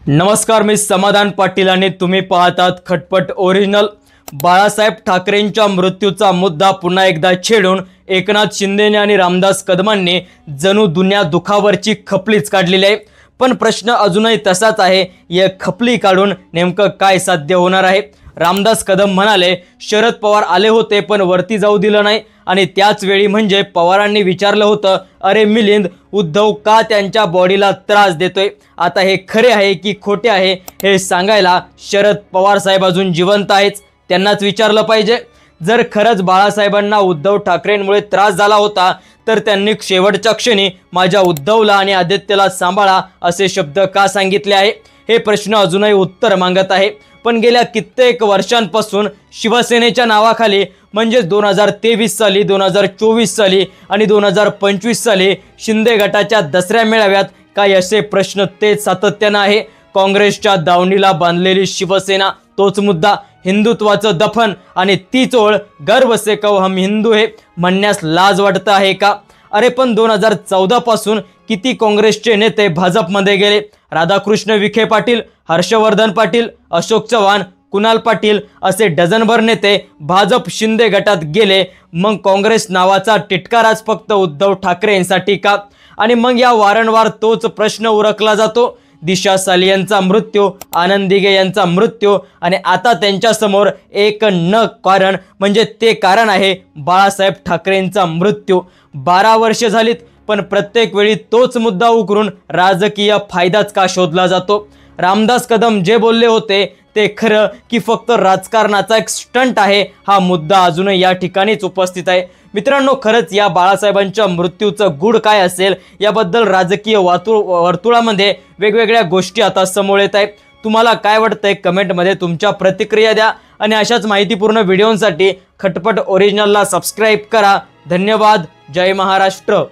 नमस्कार, मी समाधान पाटील आणि तुम्ही पाहतात खटपट ओरिजिनल। बाळासाहेब ठाकरेंच्या मृत्यूचा मुद्दा पुन्हा एकदा छेडून एकनाथ शिंदेने आणि रामदास कदमांनी जणू दुनिया दुखावरची खपलीच काढलेली आहे। पण प्रश्न अजूनही तसाच आहे, या खपली काढून नेमकं काय साध्य होणार आहे? रामदास कदम म्हणाले, शरद पवार आले होते पण वरती जाऊ दिलं नाही। आणि त्याच वेळी म्हणजे पवारांनी विचारलं होतं, अरे मिलिंद, उद्धव का त्यांच्या बॉडीला त्रास देतोय? आता हे खरे आहे की खोटे आहे हे सांगायला शरद पवार साहेब अजून जिवंत आहेच, त्यांनाच विचारलं पाहिजे। जर खरंच बाळासाहेबांना उद्धव ठाकरेंमुळे त्रास झाला होता तर त्यांनी शेवटच्या क्षणी माझ्या उद्धवला आणि आदित्यला सांभाळा असे शब्द का सांगितले आहे? हे प्रश्न अजूनही उत्तर मागत आहे। पण गेल्या कित्येक वर्षांपासून शिवसेनेच्या नावाखाली म्हणजे 2023 साली, 2024 साली आणि 2025 साली शिंदे गटाच्या दसऱ्या मेळाव्यात काय असे प्रश्न तेच सातत्याने आहे। काँग्रेसच्या दावणीला बांधलेली शिवसेना, तोच मुद्दा, हिंदुत्वाचं दफन आणि तीच ओळ, गर्व से कहो हम हिंदू है म्हणण्यास लाज वाटत आहे का? अरे पण 2014 पासून किती काँग्रेसचे नेते भाजपमध्ये गेले? राधाकृष्ण विखे पाटील, हर्षवर्धन पाटील, अशोक चव्हाण, कुणाल पाटील असे डझनभर नेते भाजप शिंदे गटात गेले। मग काँग्रेस नावाचा टिटकाराच फक्त उद्धव ठाकरे यांसाठी का? आणि मग या वारंवार तोच प्रश्न उरकला जातो। दिशा साली यांचा मृत्यू, आनंद दिघे यांचा मृत्यू आणि आता त्यांच्या समोर एक न कारण म्हणजे ते कारण आहे बाळासाहेब ठाकरेंचा मृत्यू। 12 वर्षे झालीत पण प्रत्येक वेळी तोच मुद्दा उकरून राजकीय फायदाच का शोधला जातो? रामदास कदम जे बोलले होते ते खरं की फक्त राजकारणाचा एक स्टंट आहे, हा मुद्दा अजूनही या ठिकाणीच उपस्थित आहे। मित्रांनो, खरंच या बाळासाहेबांच्या मृत्यूचं गूढ काय असेल याबद्दल राजकीय वर्तुळामध्ये वेगवेगळ्या गोष्टी आता समोर येत आहेत। तुम्हाला काय वाटतंय कमेंटमध्ये तुमच्या प्रतिक्रिया द्या आणि अशाच माहितीपूर्ण व्हिडिओंसाठी खटपट ओरिजिनलला सबस्क्राइब करा। धन्यवाद। जय महाराष्ट्र।